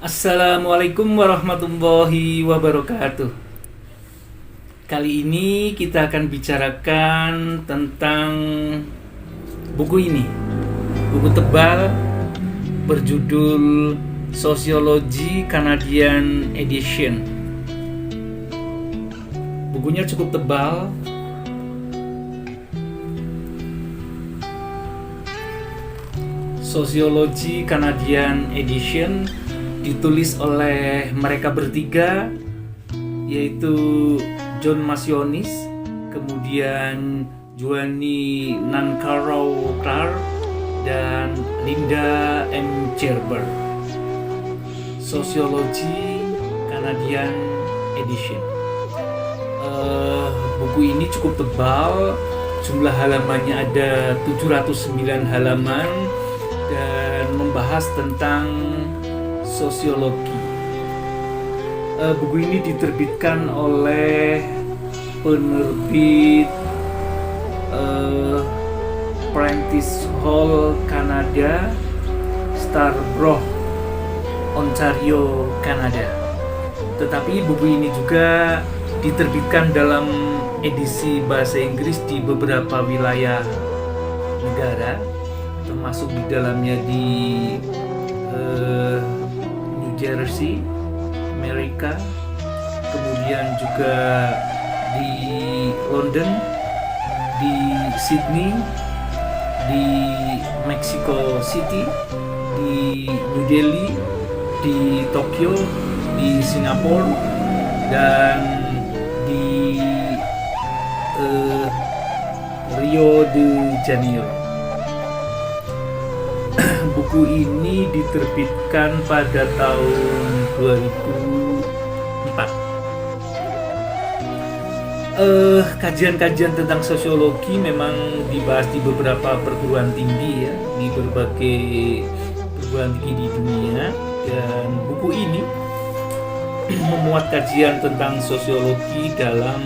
Assalamualaikum warahmatullahi wabarakatuh. Kali ini kita akan bicarakan tentang buku ini. Buku tebal berjudul Sociology Canadian Edition. Bukunya cukup tebal. Sociology Canadian Edition ditulis oleh mereka bertiga, yaitu John Masionis, kemudian Joanny Nancarrow-Clark, dan Linda M. Gerber. Sociology Canadian Edition. Buku ini cukup tebal, jumlah halamannya ada 709 halaman dan membahas tentang sosiologi. Buku ini diterbitkan oleh penerbit Prentice Hall Canada, Starborough, Ontario, Kanada. Tetapi buku ini juga diterbitkan dalam edisi bahasa Inggris di beberapa wilayah negara, termasuk di dalamnya di New Jersey, Amerika, kemudian juga di London, di Sydney, di Mexico City, di New Delhi, di Tokyo, di Singapura, dan di Rio de Janeiro. Buku ini diterbitkan pada tahun 2004. Kajian-kajian tentang sosiologi memang dibahas di beberapa perguruan tinggi, ya, di berbagai perguruan tinggi di dunia, dan buku ini memuat kajian tentang sosiologi dalam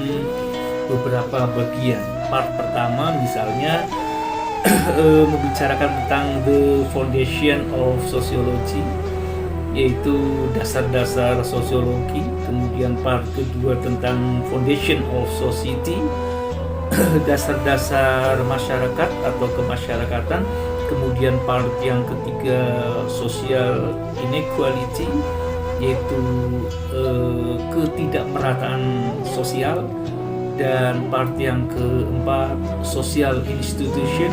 beberapa bagian. Part pertama misalnya membicarakan tentang the foundation of sociology, yaitu dasar-dasar sosiologi. Kemudian part kedua tentang foundation of society, dasar-dasar masyarakat atau kemasyarakatan. Kemudian part yang ketiga social inequality, yaitu ketidakmerataan sosial. Dan part yang keempat social institution,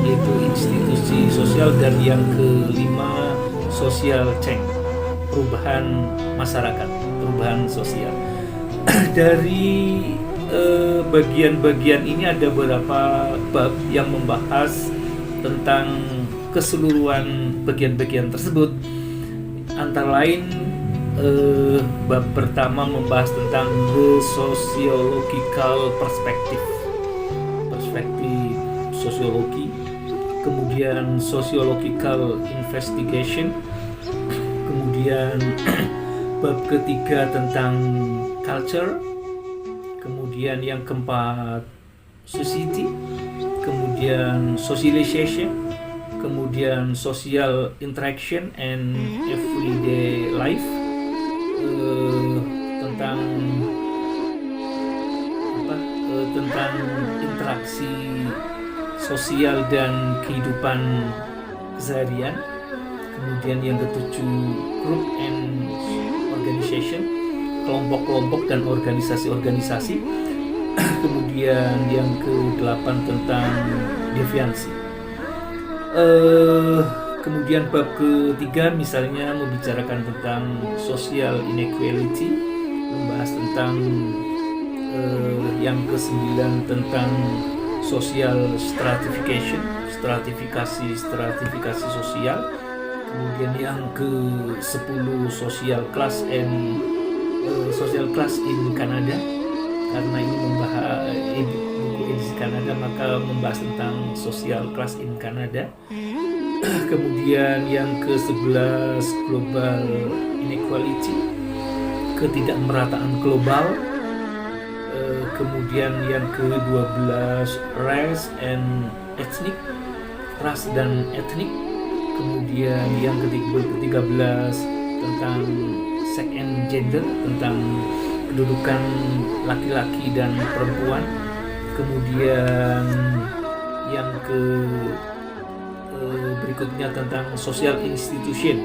yaitu institusi sosial. Dan yang kelima social change, perubahan masyarakat, perubahan sosial. Dari bagian-bagian ini ada beberapa bab yang membahas tentang keseluruhan bagian-bagian tersebut. Antara lain, bab pertama membahas tentang the sociological perspective, perspektif sosiologi. Kemudian sociological investigation. Kemudian bab ketiga tentang culture. Kemudian yang keempat society. Kemudian socialization. Kemudian social interaction and everyday life. Tentang interaksi sosial dan kehidupan keseharian. Kemudian yang ketujuh group and organization, kelompok-kelompok dan organisasi-organisasi. Kemudian yang ke-8 tentang deviansi. Kemudian bab ketiga misalnya membicarakan tentang social inequality, membahas tentang yang ke-9 tentang social stratification, stratifikasi sosial. Kemudian yang ke-10 social class in Canada, karena ini membahas buku edisi Kanada, maka membahas tentang social class in Canada. Kemudian yang ke-11 global inequality, ketidakmerataan global. Kemudian yang ke-12 race and ethnic, ras dan etnik. Kemudian yang ke-13 tentang sex and gender, tentang kedudukan laki-laki dan perempuan. Kemudian yang berikutnya tentang social institution.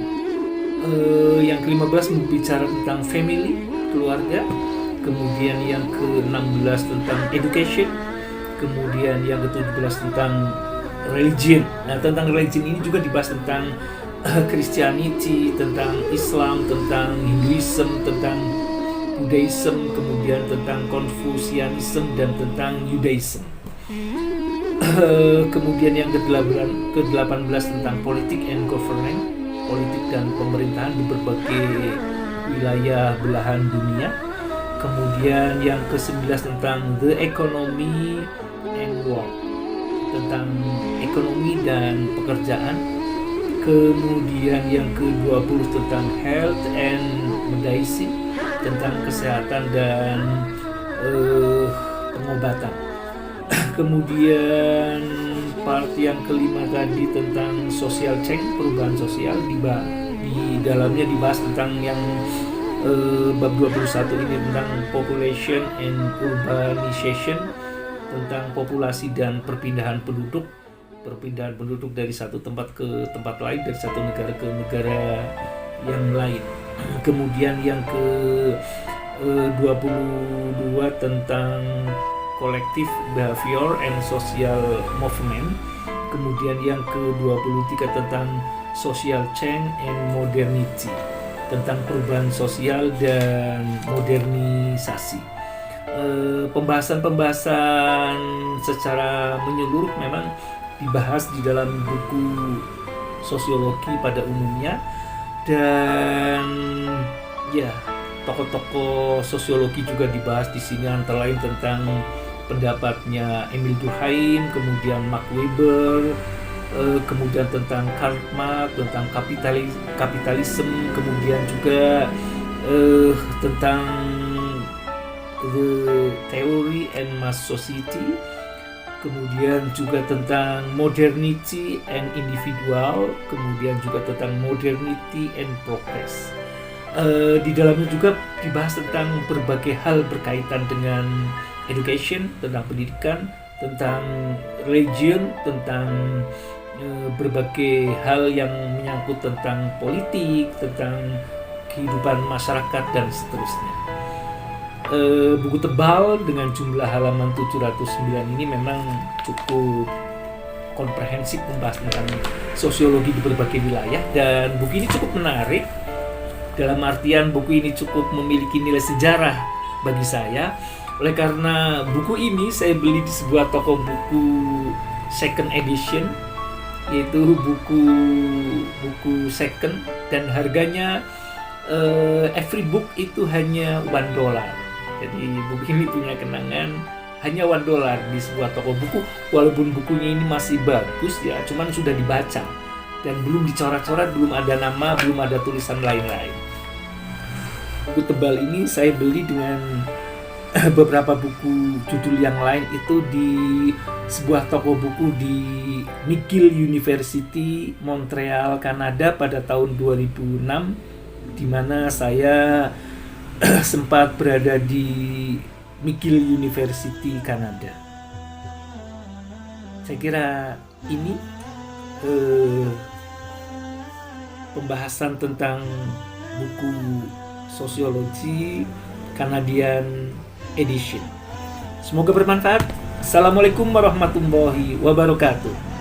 Yang ke-15 berbicara tentang family, keluarga. Kemudian yang ke-16 tentang education. Kemudian yang ke-17 tentang religion. Nah, tentang religion ini juga dibahas tentang Christianity, tentang Islam, tentang Hinduism, tentang Buddhism, kemudian tentang Confucianism dan tentang Judaism. Kemudian yang ke-18 tentang politik and governance, politik dan pemerintahan di berbagai wilayah belahan dunia. Kemudian yang ke-19 tentang the economy and work, tentang ekonomi dan pekerjaan. Kemudian yang ke-20 tentang health and medicine, tentang kesehatan dan pengobatan. Kemudian part yang ke-5 tadi tentang social change, perubahan sosial. Di dalamnya dibahas tentang yang bab 21 ini tentang population and urbanization, tentang populasi dan perpindahan penduduk dari satu tempat ke tempat lain, dari satu negara ke negara yang lain. Kemudian yang ke-22 tentang collective behavior and social movement. Kemudian yang ke-23 tentang social change and modernity, tentang perubahan sosial dan modernisasi. Pembahasan secara menyeluruh memang dibahas di dalam buku sosiologi pada umumnya, dan ya, tokoh-tokoh sosiologi juga dibahas di sini, antara lain tentang pendapatnya Emil Durkheim, kemudian Max Weber, kemudian tentang Karl Marx, tentang kapitalisme, kemudian juga tentang the theory and mass society, kemudian juga tentang modernity and individual, kemudian juga tentang modernity and progress. Di dalamnya juga dibahas tentang berbagai hal berkaitan dengan education, tentang pendidikan, tentang religion, tentang berbagai hal yang menyangkut tentang politik, tentang kehidupan masyarakat dan seterusnya. Buku tebal dengan jumlah halaman 709 ini memang cukup komprehensif membahas tentang sosiologi di berbagai wilayah, dan buku ini cukup menarik dalam artian buku ini cukup memiliki nilai sejarah bagi saya. Oleh karena buku ini saya beli di sebuah toko buku second edition, yaitu buku second, dan harganya every book itu hanya $1. Jadi buku ini punya kenangan hanya $1 di sebuah toko buku, walaupun bukunya ini masih bagus ya, cuman sudah dibaca dan belum dicoret-coret, belum ada nama, belum ada tulisan lain-lain. Buku tebal ini saya beli dengan beberapa buku judul yang lain itu di sebuah toko buku di McGill University, Montreal, Kanada pada tahun 2006, di mana saya sempat berada di McGill University, Kanada. Saya kira ini pembahasan tentang buku sosiologi Canadian Edition. Semoga bermanfaat. Assalamualaikum warahmatullahi wabarakatuh.